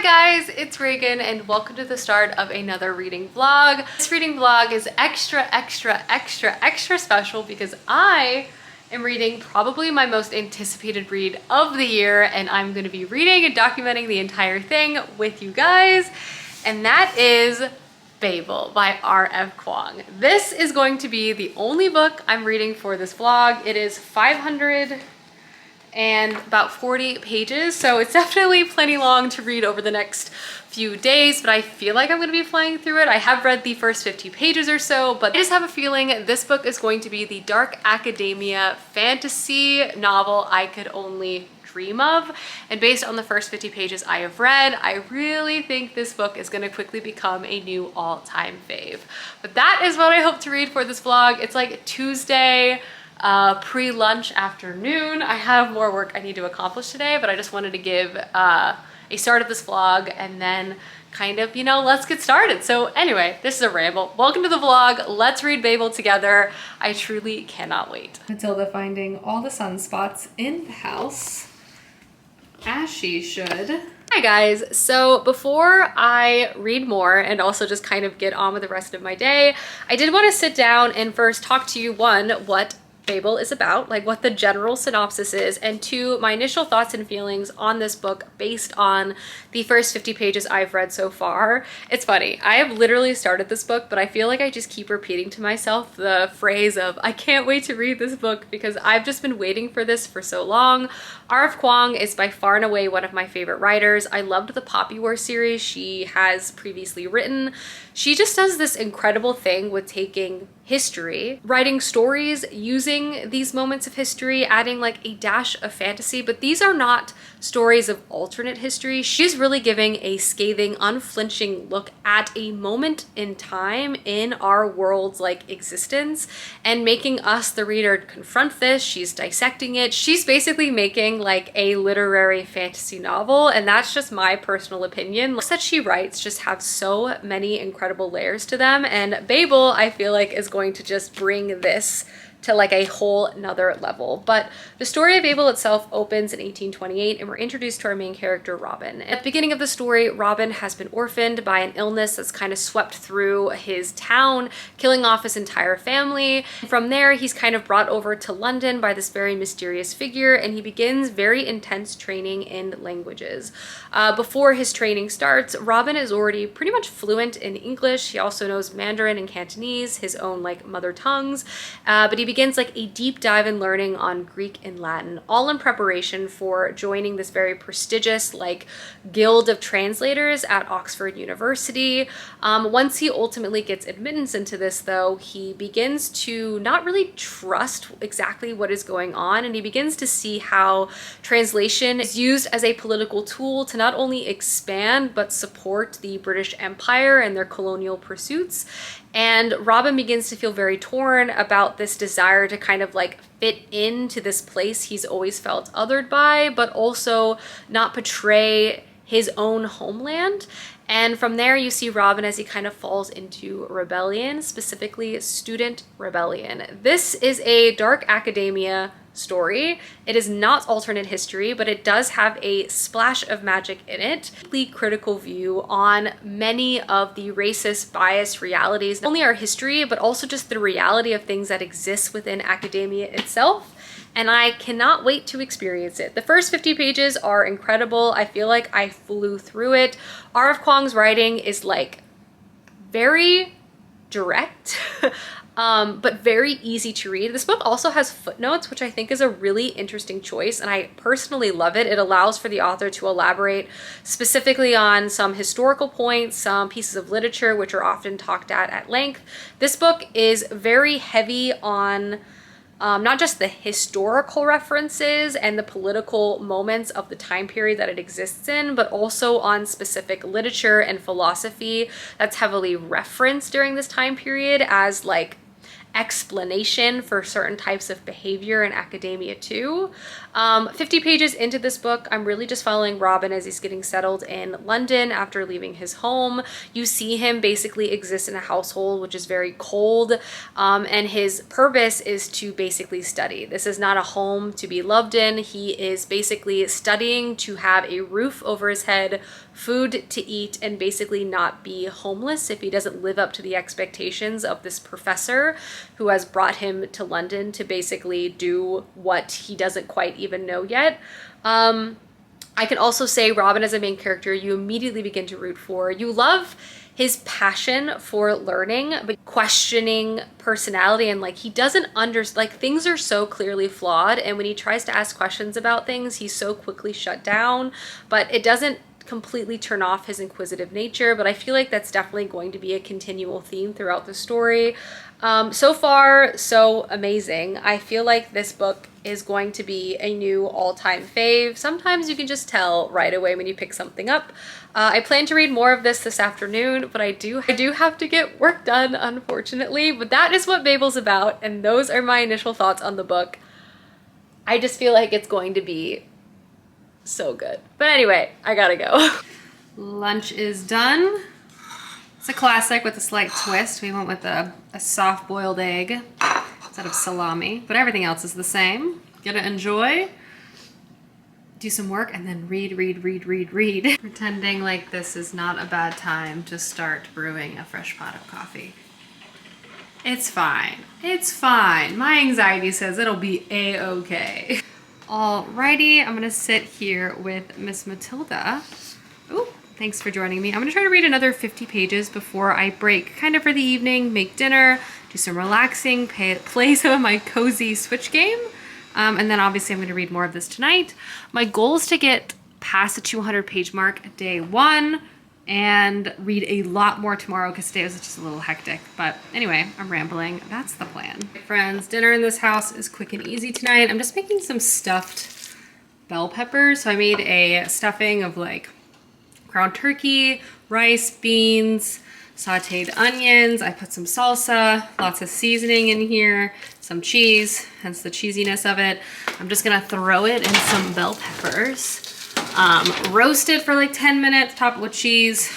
Hi guys, it's Reagan and welcome to the start of another reading vlog. This reading vlog is extra special because I am reading probably my most anticipated read of the year, and I'm going to be reading and documenting the entire thing with you guys, and that is Babel by R.F. Kuang. This is going to be the only book I'm reading for this vlog. It is 500 and about 40 pages, so it's definitely plenty long to read over the next few days, but I feel like I'm going to be flying through it. I have read the first 50 pages or so, but I just have a feeling this book is going to be the dark academia fantasy novel I could only dream of. And based on the first 50 pages I have read, I really think this book is going to quickly become a new all-time fave. But that is what I hope to read for this vlog. It's like Tuesday, pre-lunch afternoon. I have more work I need to accomplish today, but I just wanted to give a start of this vlog and then kind of, you know, let's get started. So anyway, this is a ramble. Welcome to the vlog. Let's read Babel together. I truly cannot wait. Matilda finding all the sunspots in the house, as she should. Hi guys, so before I read more and also just kind of get on with the rest of my day, I did want to sit down and first talk to you, one, what Babel is about, like what the general synopsis is, and two, my initial thoughts and feelings on this book based on the first 50 pages I've read so far. It's funny, I have literally started this book, but I feel like I just keep repeating to myself the phrase of I can't wait to read this book because I've just been waiting for this for so long. R.F. Kuang is by far and away one of my favorite writers. I loved the Poppy War series she has previously written. She just does this incredible thing with taking history, writing stories, using these moments of history, adding like a dash of fantasy, but these are not stories of alternate history. She's really giving a scathing, unflinching look at a moment in time in our world's like existence and making us, the reader, confront this. She's dissecting it. She's basically making like a literary fantasy novel, and that's just my personal opinion. Books that she writes just have so many incredible layers to them, and Babel, I feel like, is going to just bring this to like a whole nother level. But the story of Babel itself opens in 1828, and we're introduced to our main character, Robin. At the beginning of the story, Robin has been orphaned by an illness that's kind of swept through his town, killing off his entire family. From there, he's kind of brought over to London by this very mysterious figure, and he begins very intense training in languages. Before his training starts, Robin is already pretty much fluent in English. He also knows Mandarin and Cantonese, his own like mother tongues, but he begins like a deep dive in learning on Greek and Latin, all in preparation for joining this very prestigious like guild of translators at Oxford University. Once he ultimately gets admittance into this though, he begins to not really trust exactly what is going on, and he begins to see how translation is used as a political tool to not only expand but support the British Empire and their colonial pursuits. And Robin begins to feel very torn about this desire to kind of like fit into this place he's always felt othered by, but also not betray his own homeland. And from there you see Robin as he kind of falls into rebellion, specifically student rebellion. This is a dark academia story. It is not alternate history, but it does have a splash of magic in it. A critical view on many of the racist, biased realities, not only our history, but also just the reality of things that exist within academia itself. And I cannot wait to experience it. The first 50 pages are incredible. I feel like I flew through it. R.F. Kuang's writing is like very direct, but very easy to read. This book also has footnotes, which I think is a really interesting choice, and I personally love it. It allows for the author to elaborate specifically on some historical points, some pieces of literature, which are often talked at length. This book is very heavy on not just the historical references and the political moments of the time period that it exists in, but also on specific literature and philosophy that's heavily referenced during this time period as like explanation for certain types of behavior in academia too. 50 pages into this book, I'm really just following Robin as he's getting settled in London after leaving his home. You see him basically exist in a household which is very cold, and his purpose is to basically study. This is not a home to be loved in. He is basically studying to have a roof over his head, food to eat, and basically not be homeless if he doesn't live up to the expectations of this professor who has brought him to London to basically do what he doesn't quite even know yet. I can also say Robin as a main character, you immediately begin to root for. You love his passion for learning, but questioning personality, and like he doesn't like things are so clearly flawed, and when he tries to ask questions about things, he's so quickly shut down, but it doesn't completely turn off his inquisitive nature. But I feel like that's definitely going to be a continual theme throughout the story. So far, so amazing. I feel like this book is going to be a new all-time fave. Sometimes you can just tell right away when you pick something up. I plan to read more of this afternoon, but I do have to get work done, unfortunately. But that is what Babel's about, and those are my initial thoughts on the book. I just feel like it's going to be so good. But anyway, I gotta go. Lunch is done. It's a classic with a slight twist. We went with a soft boiled egg instead of salami, but everything else is the same. Gonna enjoy, do some work, and then read. Pretending like this is not a bad time to start brewing a fresh pot of coffee. It's fine. It's fine. My anxiety says it'll be a-okay. Alrighty, I'm gonna sit here with Miss Matilda. Ooh, thanks for joining me. I'm gonna try to read another 50 pages before I break kind of for the evening, make dinner, do some relaxing, play some of my cozy Switch game. And then obviously I'm gonna read more of this tonight. My goal is to get past the 200 page mark day one and read a lot more tomorrow because today was just a little hectic. But anyway, I'm rambling. That's the plan. Friends, dinner in this house is quick and easy tonight. I'm just making some stuffed bell peppers. So I made a stuffing of like ground turkey, rice, beans, sauteed onions. I put some salsa, lots of seasoning in here, some cheese, hence the cheesiness of it. I'm just gonna throw it in some bell peppers. Roast it for like 10 minutes, top it with cheese.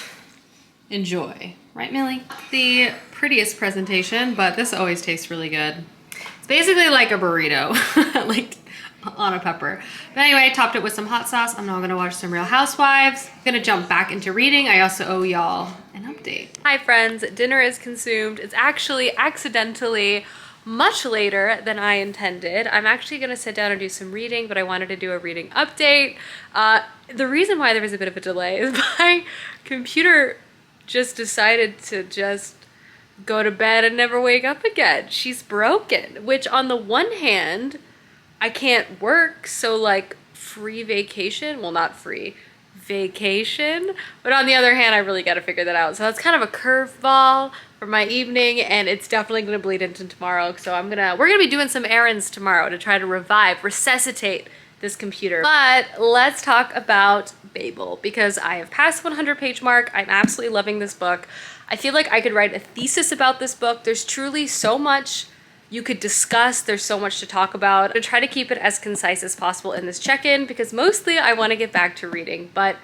Enjoy. Right, Millie? The prettiest presentation, but this always tastes really good. It's basically like a burrito, like on a pepper. But anyway, I topped it with some hot sauce. I'm now gonna watch some Real Housewives. I'm gonna jump back into reading. I also owe y'all an update. Hi friends, dinner is consumed. It's actually accidentally much later than I intended. I'm actually gonna sit down and do some reading, but I wanted to do a reading update. The reason why there was a bit of a delay is my computer just decided to just go to bed and never wake up again. She's broken, which on the one hand, I can't work, so like free vacation, well not free, vacation, but on the other hand, I really gotta figure that out. So that's kind of a curveball for my evening, and it's definitely gonna bleed into tomorrow. So we're gonna be doing some errands tomorrow to try to resuscitate this computer. But let's talk about Babel, because I have passed the 100 page mark. I'm absolutely loving this book. I feel like I could write a thesis about this book. There's truly so much you could discuss. There's so much to talk about. I'm gonna try to keep it as concise as possible in this check-in because mostly I want to get back to reading. But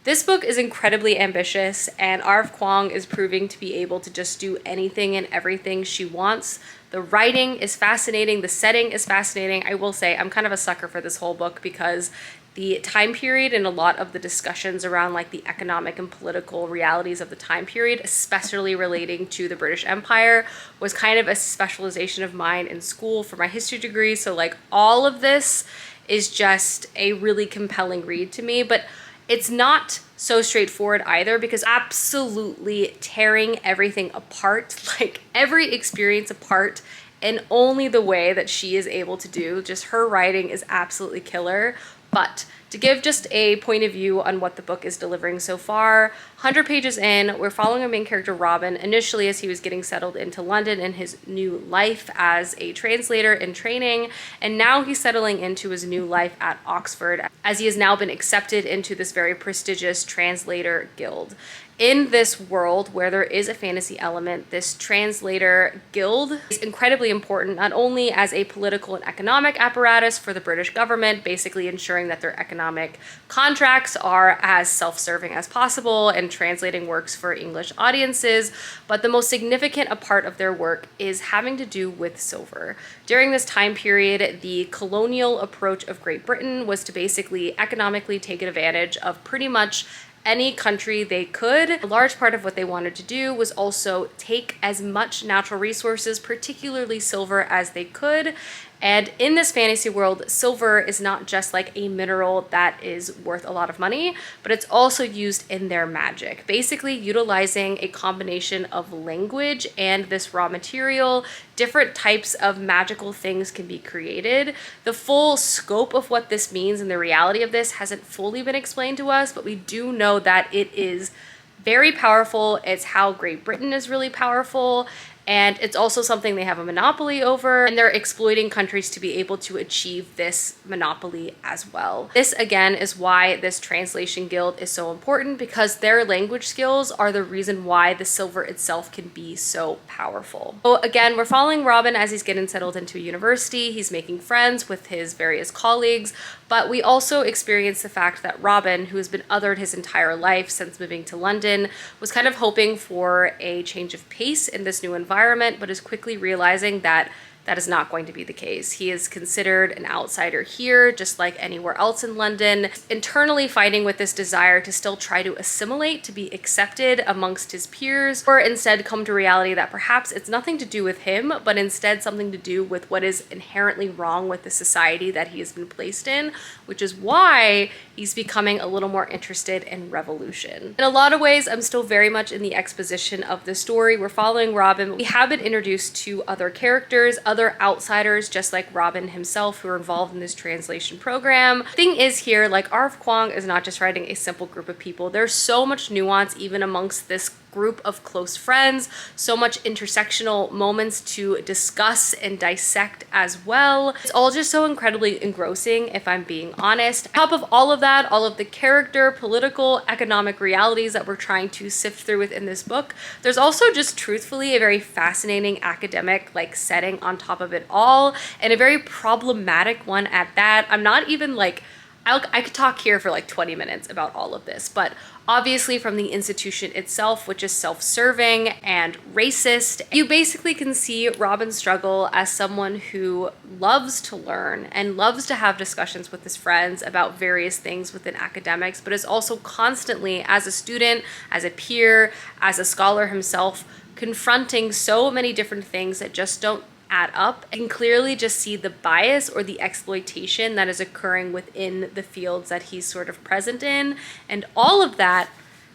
this book is incredibly ambitious, and Arv Kwong is proving to be able to just do anything and everything she wants. The writing is fascinating. The setting is fascinating. I will say I'm kind of a sucker for this whole book because the time period and a lot of the discussions around like the economic and political realities of the time period, especially relating to the British Empire, was kind of a specialization of mine in school for my history degree. So like all of this is just a really compelling read to me, but it's not so straightforward either because absolutely tearing everything apart, like every experience apart, in only the way that she is able to do. Just her writing is absolutely killer. But To give just a point of view on what the book is delivering so far, 100 pages in, we're following our main character Robin initially as he was getting settled into London in his new life as a translator in training, and now he's settling into his new life at Oxford as he has now been accepted into this very prestigious translator guild. In this world where there is a fantasy element, this translator guild is incredibly important, not only as a political and economic apparatus for the British government, basically ensuring that their economic contracts are as self-serving as possible and translating works for English audiences, but the most significant a part of their work is having to do with silver. During this time period, the colonial approach of Great Britain was to basically economically take advantage of pretty much any country they could. A large part of what they wanted to do was also take as much natural resources, particularly silver, as they could. And in this fantasy world, silver is not just like a mineral that is worth a lot of money, but it's also used in their magic, basically utilizing a combination of language and this raw material. Different types of magical things can be created. The full scope of what this means and the reality of this hasn't fully been explained to us, but we do know that it is very powerful. It's how Great Britain is really powerful. And it's also something they have a monopoly over, and they're exploiting countries to be able to achieve this monopoly as well. This again is why this translation guild is so important, because their language skills are the reason why the silver itself can be so powerful. So again, we're following Robin as he's getting settled into a university. He's making friends with his various colleagues, but we also experience the fact that Robin, who has been othered his entire life since moving to London, was kind of hoping for a change of pace in this new environment, but is quickly realizing that that is not going to be the case. He is considered an outsider here, just like anywhere else in London, internally fighting with this desire to still try to assimilate, to be accepted amongst his peers, or instead come to reality that perhaps it's nothing to do with him, but instead something to do with what is inherently wrong with the society that he has been placed in, which is why he's becoming a little more interested in revolution. In a lot of ways, I'm still very much in the exposition of the story. We're following Robin. We have been introduced to other characters, other outsiders, just like Robin himself, who are involved in this translation program. Thing is here, like R.F. Kuang is not just writing a simple group of people. There's so much nuance even amongst this group of close friends, so much intersectional moments to discuss and dissect as well. It's all just so incredibly engrossing, if I'm being honest. On top of all of that, all of the character, political, economic realities that we're trying to sift through within this book, there's also just truthfully a very fascinating academic like setting on top of it all, and a very problematic one at that. I'm not even like, I could talk here for like 20 minutes about all of this, but obviously from the institution itself, which is self-serving and racist, you basically can see Robin's struggle as someone who loves to learn and loves to have discussions with his friends about various things within academics, but is also constantly, as a student, as a peer, as a scholar himself, confronting so many different things that just don't add up, and clearly just see the bias or the exploitation that is occurring within the fields that he's sort of present in. And all of that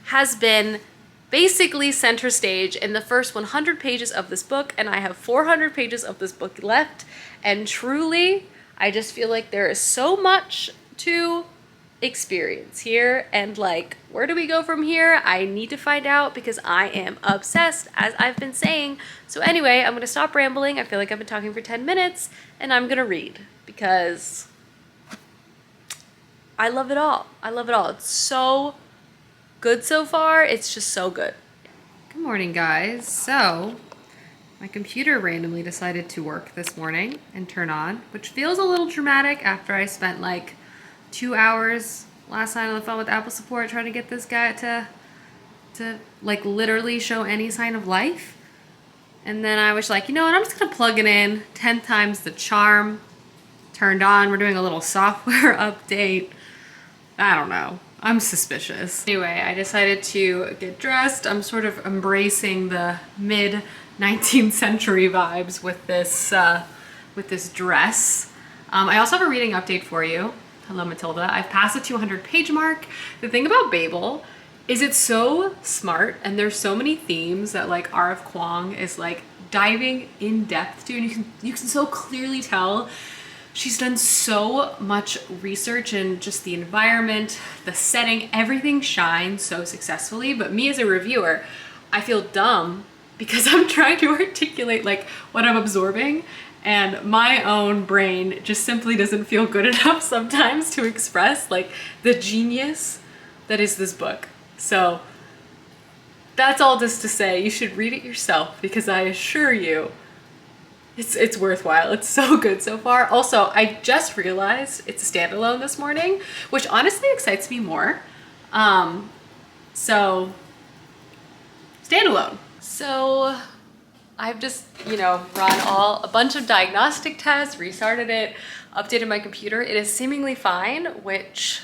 has been basically center stage in the first 100 pages of this book, and I have 400 pages of this book left, and truly I just feel like there is so much to experience here, and like, where do we go from here? I need to find out, because I am obsessed, as I've been saying. So anyway, I'm gonna stop rambling. I feel like I've been talking for 10 minutes, and I'm gonna read, because I love it all. I love it all. It's so good so far. It's just so good. Good morning, guys. So my computer randomly decided to work this morning and turn on, which feels a little dramatic after I spent like 2 hours last night on the phone with Apple support trying to get this guy to like literally show any sign of life. And then I was like, you know what, I'm just gonna plug it in 10 times the charm. Turned on. We're doing a little software update. I don't know. I'm suspicious. Anyway, I decided to get dressed. I'm sort of embracing the mid 19th century vibes with this dress. I also have a reading update for you. Hello, Matilda. I've passed the 200 page mark. The thing about Babel is it's so smart, and there's so many themes that like R.F. Kuang is like diving in depth to, and you can so clearly tell She's done so much research in just the environment, the setting, everything shines so successfully. But me as a reviewer, I feel dumb because I'm trying to articulate like what I'm absorbing, and my own brain just simply doesn't feel good enough sometimes to express like the genius that is this book. So that's all just to say you should read it yourself, because I assure you it's worthwhile. It's so good so far. Also, I just realized it's a standalone this morning, which honestly excites me more. So standalone. So I've just, run a bunch of diagnostic tests, restarted it, updated my computer. It is seemingly fine, which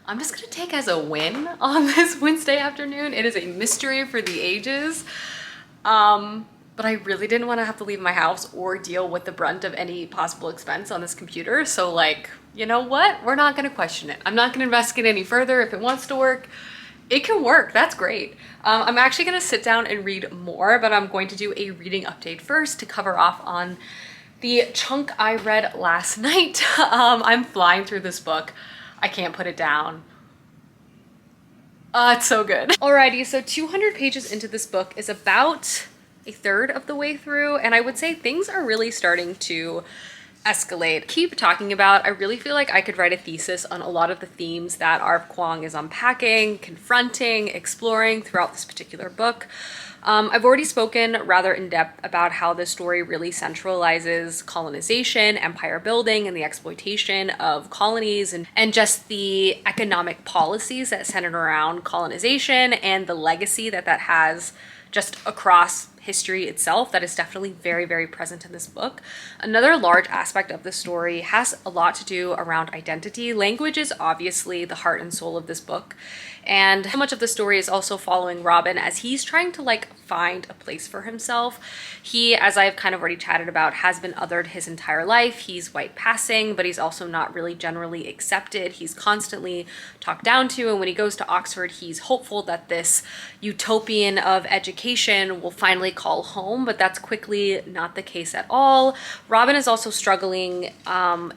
I'm just gonna take as a win on this Wednesday afternoon. It is a mystery for the ages. But I really didn't want to have to leave my house or deal with the brunt of any possible expense on this computer. So like, you know what? We're not gonna question it. I'm not gonna investigate any further. If it wants to work, it can work. That's great. I'm actually gonna sit down and read more, but I'm going to do a reading update first to cover off on the chunk I read last night. I'm flying through this book. I can't put it down. It's so good. Alrighty, so 200 pages into this book is about a third of the way through, and I would say things are really starting to escalate. Keep talking about, I really feel like I could write a thesis on a lot of the themes that R.F. Kuang is unpacking, confronting, exploring throughout this particular book. I've already spoken rather in depth about how this story really centralizes colonization, empire building, and the exploitation of colonies, and just the economic policies that centered around colonization and the legacy that that has just across history itself. That is definitely very, very present in this book. Another large aspect of the story has a lot to do around identity. Language is obviously the heart and soul of this book. And so much of the story is also following Robin as he's trying to like find a place for himself. He, as I've kind of already chatted about, has been othered his entire life. He's white passing, but he's also not really generally accepted. He's constantly talked down to, and when he goes to Oxford, he's hopeful that this utopian of education will finally call home, but that's quickly not the case at all. Robin is also struggling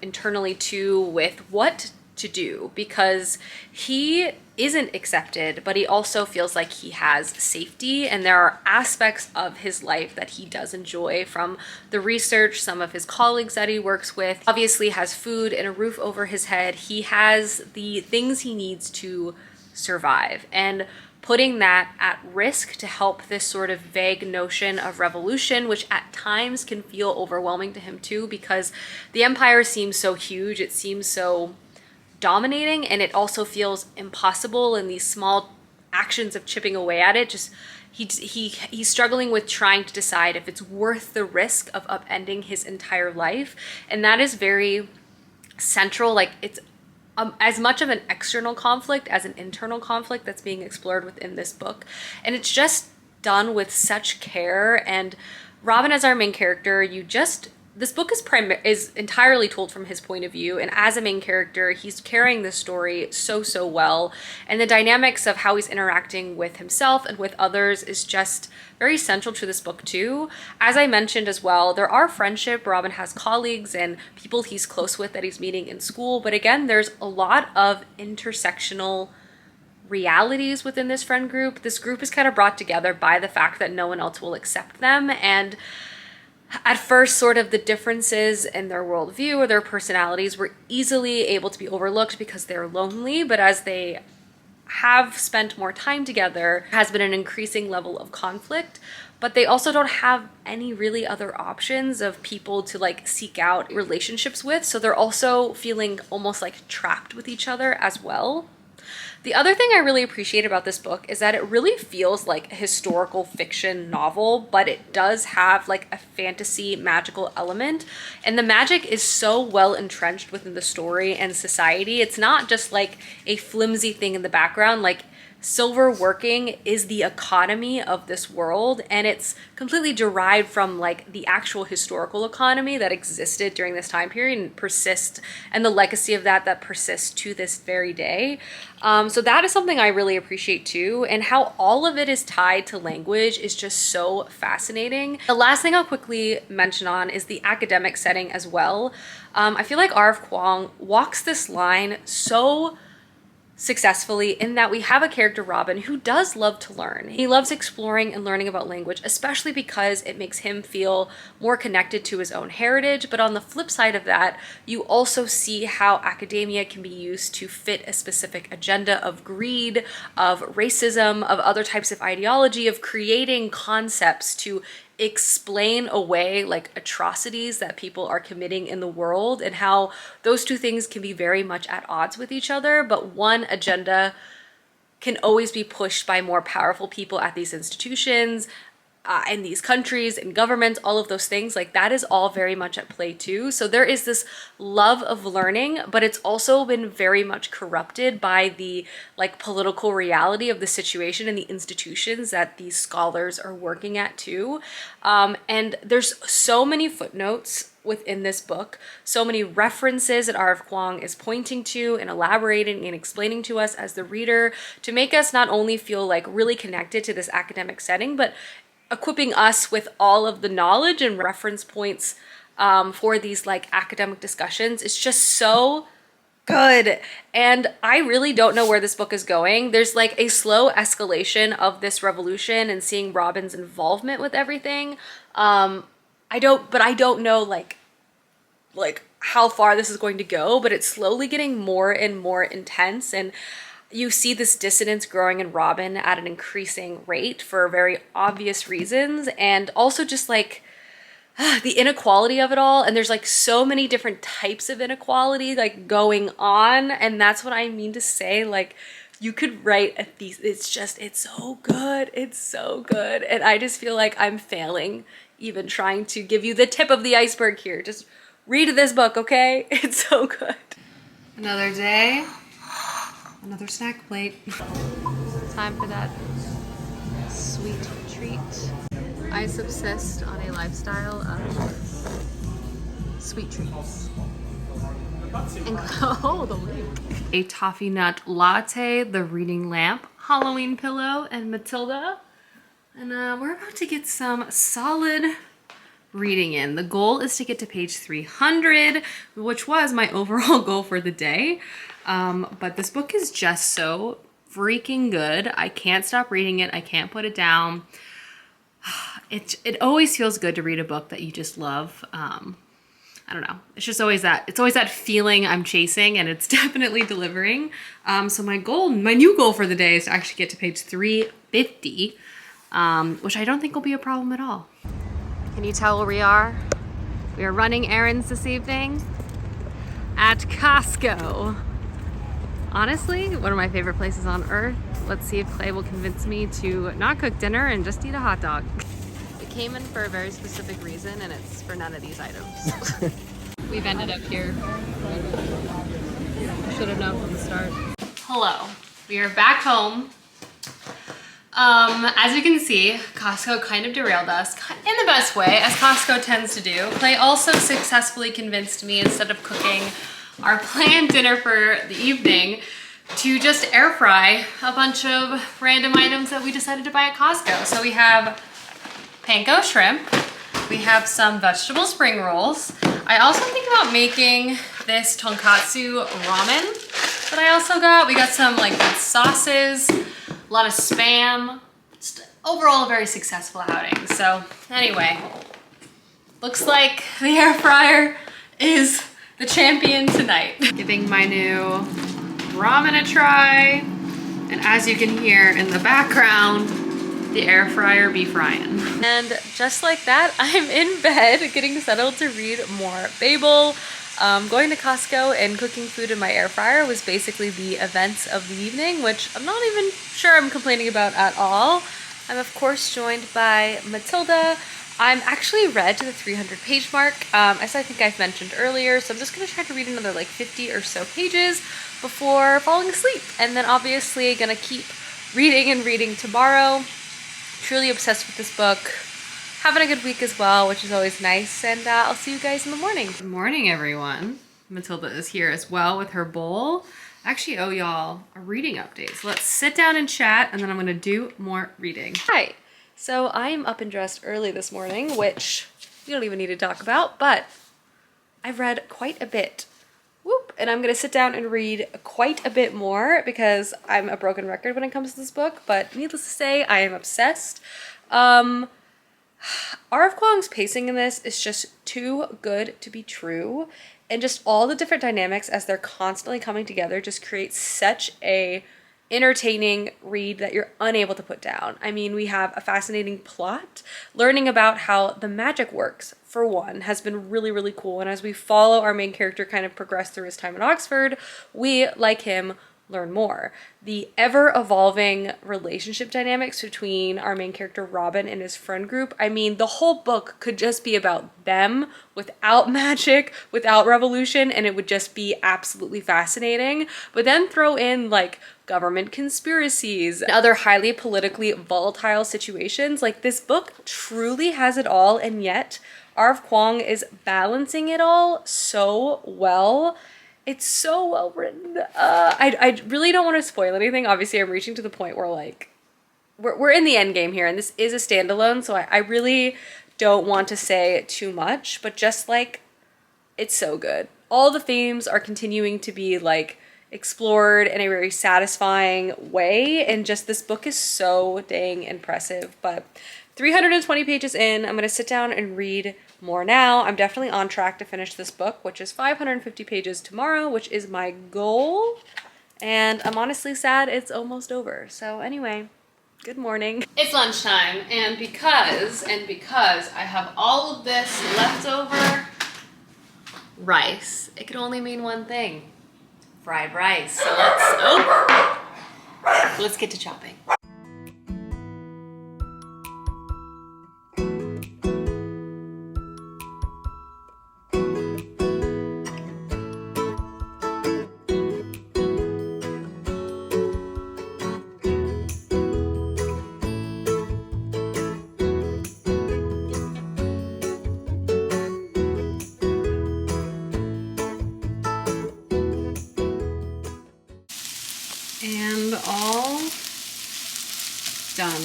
internally too with what to do, because he isn't accepted, but he also feels like he has safety, and there are aspects of his life that he does enjoy, from the research, some of his colleagues that he works with, obviously has food and a roof over his head. He has the things he needs to survive, and putting that at risk to help this sort of vague notion of revolution, which at times can feel overwhelming to him too, because the empire seems so huge, it seems so dominating, and it also feels impossible in these small actions of chipping away at it. Just he's struggling with trying to decide if it's worth the risk of upending his entire life, and that is very central. Like, it's as much of an external conflict as an internal conflict that's being explored within this book, and it's just done with such care. And Robin, as our main character, this book is entirely told from his point of view, and as a main character, he's carrying this story so well, and the dynamics of how he's interacting with himself and with others is just very central to this book too. As I mentioned as well, there are friendship. Robin has colleagues and people he's close with that he's meeting in school, but again, there's a lot of intersectional realities within this friend group. This group is kind of brought together by the fact that no one else will accept them, and at first, sort of the differences in their worldview or their personalities were easily able to be overlooked because they're lonely, but as they have spent more time together, has been an increasing level of conflict, but they also don't have any really other options of people to like seek out relationships with, so they're also feeling almost like trapped with each other as well. The other thing I really appreciate about this book is that it really feels like a historical fiction novel, but it does have like a fantasy magical element, and the magic is so well entrenched within the story and society. It's not just like a flimsy thing in the background. Like, silver working is the economy of this world, and it's completely derived from like the actual historical economy that existed during this time period and persists, and the legacy of that persists to this very day. So that is something I really appreciate too, and how all of it is tied to language is just so fascinating. The last thing I'll quickly mention on is the academic setting as well. I feel like R.F. Kuang walks this line so successfully in that we have a character, Robin, who does love to learn. He loves exploring and learning about language, especially because it makes him feel more connected to his own heritage. But on the flip side of that, you also see how academia can be used to fit a specific agenda of greed, of racism, of other types of ideology, of creating concepts to explain away like atrocities that people are committing in the world, and how those two things can be very much at odds with each other, but one agenda can always be pushed by more powerful people at these institutions, in these countries and governments, all of those things. Like that is all very much at play too. So there is this love of learning, but it's also been very much corrupted by the like political reality of the situation and the institutions that these scholars are working at too. And there's so many footnotes within this book, so many references that R.F. Kuang is pointing to and elaborating and explaining to us as the reader, to make us not only feel like really connected to this academic setting, but equipping us with all of the knowledge and reference points for these like academic discussions. It's just so good. And I really don't know where this book is going. There's like a slow escalation of this revolution and seeing Robin's involvement with everything. I don't know like how far this is going to go, but it's slowly getting more and more intense, and you see this dissonance growing in Robin at an increasing rate for very obvious reasons, and also just like the inequality of it all. And there's like so many different types of inequality like going on, and that's what I mean to say. Like you could write a thesis. It's so good. It's so good. And I just feel like I'm failing even trying to give you the tip of the iceberg here. Just read this book, okay? It's so good. Another day. Another snack plate. Time for that sweet treat. I subsist on a lifestyle of sweet treats. And oh, the link. A toffee nut latte, the reading lamp, Halloween pillow, and Matilda. And we're about to get some solid reading in. The goal is to get to page 300, which was my overall goal for the day. But this book is just so freaking good. I can't stop reading it. I can't put it down. It always feels good to read a book that you just love. I don't know. It's just always that. It's always that feeling I'm chasing, and it's definitely delivering. So my new goal for the day is to actually get to page 350, which I don't think will be a problem at all. Can you tell where we are? We are running errands this evening at Costco. Honestly, one of my favorite places on earth. Let's see if Clay will convince me to not cook dinner and just eat a hot dog. It came in for a very specific reason, and it's for none of these items. We've ended up here. Should have known from the start. Hello, we are back home. As you can see, Costco kind of derailed us in the best way, as Costco tends to do. Clay also successfully convinced me, instead of cooking our planned dinner for the evening, to just air fry a bunch of random items that we decided to buy at Costco. So we have panko shrimp, we have some vegetable spring rolls. I also think about making this tonkatsu ramen that I also got. We got some like good sauces, a lot of Spam. Just overall a very successful outing. So anyway, looks like the air fryer is the champion tonight. Giving my new ramen a try. And as you can hear in the background, the air fryer be frying. And just like that, I'm in bed getting settled to read more Babel. Going to Costco and cooking food in my air fryer was basically the events of the evening, which I'm not even sure I'm complaining about at all. I'm of course joined by Matilda. I'm actually read to the 300 page mark, as I think I've mentioned earlier, so I'm just going to try to read another like 50 or so pages before falling asleep, and then obviously gonna keep reading and reading tomorrow. Truly obsessed with this book. Having a good week as well, which is always nice. And I'll see you guys in the morning. Good morning, everyone. Matilda is here as well with her bowl. I actually owe y'all a reading update. So let's sit down and chat, and then I'm gonna do more reading. Hi. So I am up and dressed early this morning, which we don't even need to talk about, but I've read quite a bit. Whoop. And I'm gonna sit down and read quite a bit more because I'm a broken record when it comes to this book, but needless to say, I am obsessed. R.F. Kuang's pacing in this is just too good to be true, and just all the different dynamics as they're constantly coming together just creates such a entertaining read that you're unable to put down. I mean, we have a fascinating plot. Learning about how the magic works, for one, has been really, really cool. And as we follow our main character kind of progress through his time at Oxford, we, like him, learn more. The ever-evolving relationship dynamics between our main character Robin and his friend group. I mean, the whole book could just be about them without magic, without revolution, and it would just be absolutely fascinating. But then throw in like government conspiracies and other highly politically volatile situations. Like, this book truly has it all, and yet R.F. Kuang is balancing it all so well. It's so well written. I really don't want to spoil anything. Obviously, I'm reaching to the point where like we're in the end game here, and this is a standalone, so I really don't want to say too much, but just like, it's so good. All the themes are continuing to be like explored in a very satisfying way, and just this book is so dang impressive. But 320 pages in, I'm gonna sit down and read more now. I'm definitely on track to finish this book, which is 550 pages tomorrow, which is my goal. And I'm honestly sad it's almost over. So anyway, good morning. It's lunchtime, and because I have all of this leftover rice, it can only mean one thing: fried rice. So let's get to chopping. And all done.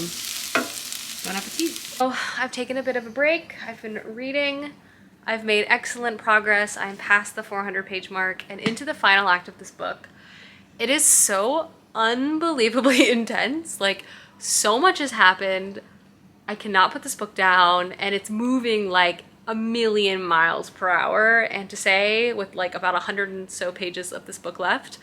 Bon appetit. So I've taken a bit of a break. I've been reading. I've made excellent progress. I'm past the 400-page mark and into the final act of this book. It is so unbelievably intense. Like, so much has happened. I cannot put this book down, and it's moving like a million miles per hour. And to say, with like about 100 and so pages of this book left,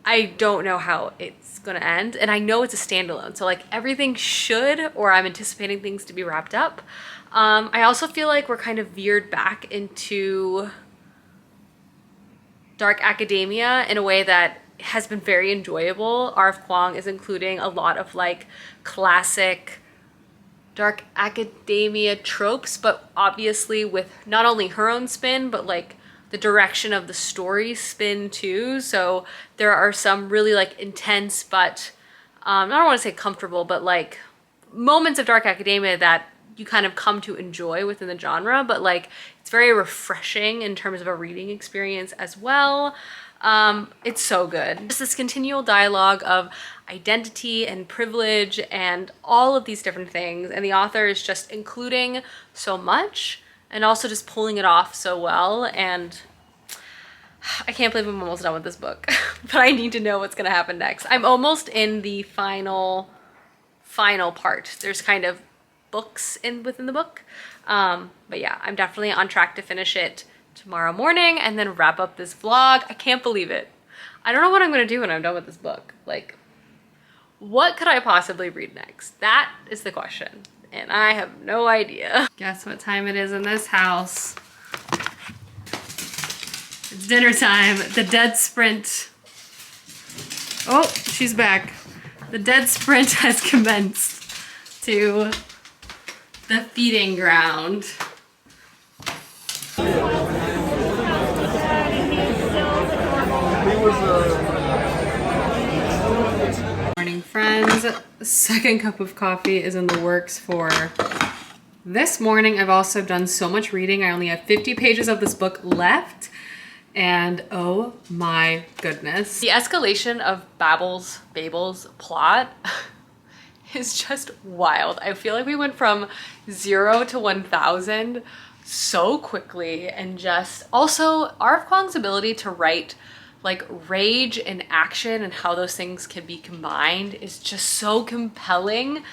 I don't know how it's gonna end, and I know it's a standalone, so like everything should, or I'm anticipating things to be wrapped up. I also feel like we're kind of veered back into dark academia in a way that has been very enjoyable. R.F. Kuang is including a lot of like classic dark academia tropes, but obviously with not only her own spin, but like the direction of the story spin too. So there are some really like intense, but I don't want to say comfortable, but like moments of dark academia that you kind of come to enjoy within the genre, but like it's very refreshing in terms of a reading experience as well. It's so good. Just this continual dialogue of identity and privilege and all of these different things, and the author is just including so much and also just pulling it off so well. And I can't believe I'm almost done with this book, but I need to know what's gonna happen next. I'm almost in the final part. There's kind of books within the book. But yeah, I'm definitely on track to finish it tomorrow morning and then wrap up this vlog. I can't believe it. I don't know what I'm gonna do when I'm done with this book. Like, what could I possibly read next? That is the question, and I have no idea. Guess what time it is in this house? It's dinner time. The dead sprint. Oh, she's back. The dead sprint has commenced to the feeding ground. Morning morning, friends. Second cup of coffee is in the works for this morning. I've also done so much reading. I only have 50 pages of this book left. And oh my goodness. The escalation of Babel's plot is just wild. I feel like we went from 0 to 1000 so quickly, and just also R.F. Kuang's ability to write like rage and action and how those things can be combined is just so compelling.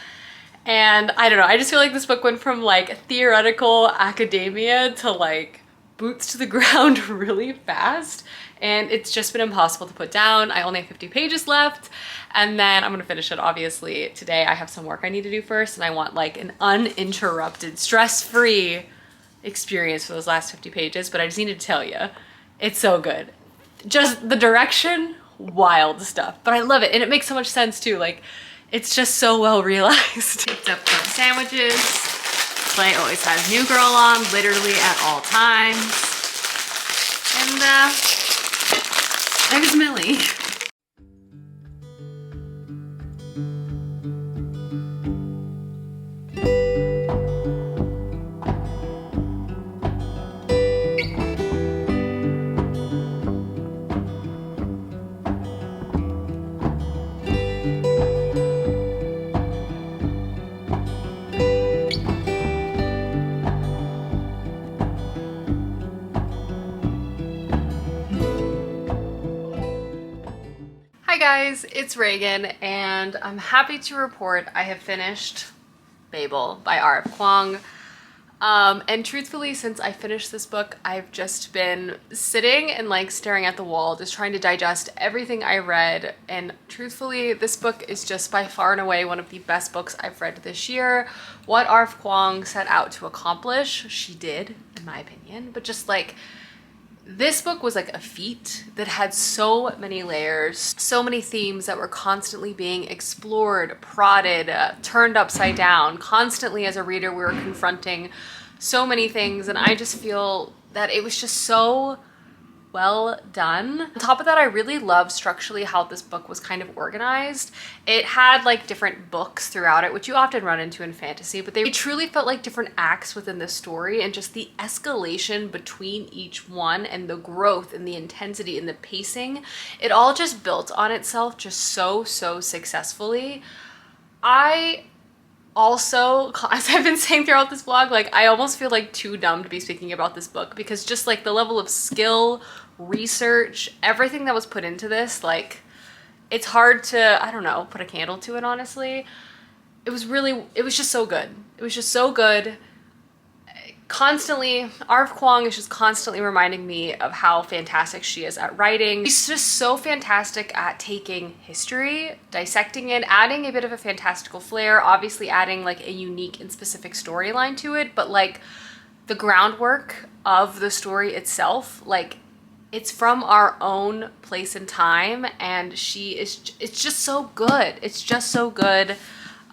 And I don't know, I just feel like this book went from like theoretical academia to like boots to the ground really fast, and it's just been impossible to put down. I only have 50 pages left, and then I'm gonna finish it obviously today. I have some work I need to do first, and I want like an uninterrupted, stress-free experience for those last 50 pages, but I just needed to tell you, it's so good. Just the direction, wild stuff, but I love it, and it makes so much sense too. Like, it's just so well realized. Picked up some sandwiches. Clay always has New Girl on literally at all times. And there's Millie. Hi guys, it's Reagan, and I'm happy to report I have finished Babel by R.F. Kuang. And truthfully, since I finished this book, I've just been sitting and like staring at the wall, just trying to digest everything I read. And truthfully, this book is just by far and away one of the best books I've read this year. What R.F. Kuang set out to accomplish, she did, in my opinion, but just like, this book was like a feat that had so many layers, so many themes that were constantly being explored, prodded, turned upside down. Constantly as a reader, we were confronting so many things, and I just feel that it was just so well done. On top of that, I really loved structurally how this book was kind of organized. It had like different books throughout it, which you often run into in fantasy, but they truly felt like different acts within the story, and just the escalation between each one and the growth and the intensity and the pacing, it all just built on itself just so successfully. I also, as I've been saying throughout this vlog, like I almost feel like too dumb to be speaking about this book, because just like the level of skill, research, everything that was put into this, like it's hard to, I don't know, put a candle to it, honestly. It was just so good. It was just so good. Constantly, R.F. Kuang is just constantly reminding me of how fantastic she is at writing. She's just so fantastic at taking history, dissecting it, adding a bit of a fantastical flair, obviously adding like a unique and specific storyline to it, but like the groundwork of the story itself, like it's from our own place and time, and it's just so good. It's just so good.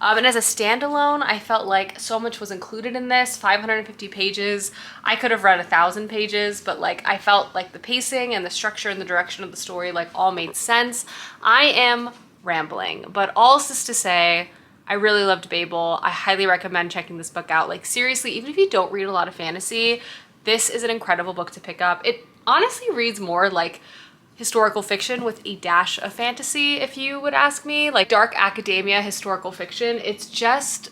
And as a standalone, I felt like so much was included in this, 550 pages. I could have read 1,000 pages, but like I felt like the pacing and the structure and the direction of the story like all made sense. I am rambling, but all this is to say, I really loved Babel. I highly recommend checking this book out. Like seriously, even if you don't read a lot of fantasy, this is an incredible book to pick up. It honestly reads more like historical fiction with a dash of fantasy, if you would ask me. Like dark academia, historical fiction. It's just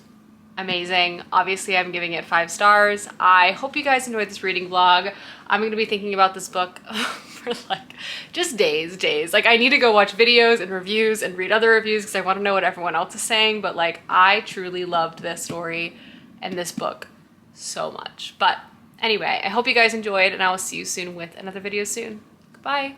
amazing. Obviously, I'm giving it 5 stars. I hope you guys enjoyed this reading vlog. I'm going to be thinking about this book for like just days. Like I need to go watch videos and reviews and read other reviews because I want to know what everyone else is saying. But like I truly loved this story and this book so much. But anyway, I hope you guys enjoyed, and I will see you soon with another video soon. Goodbye.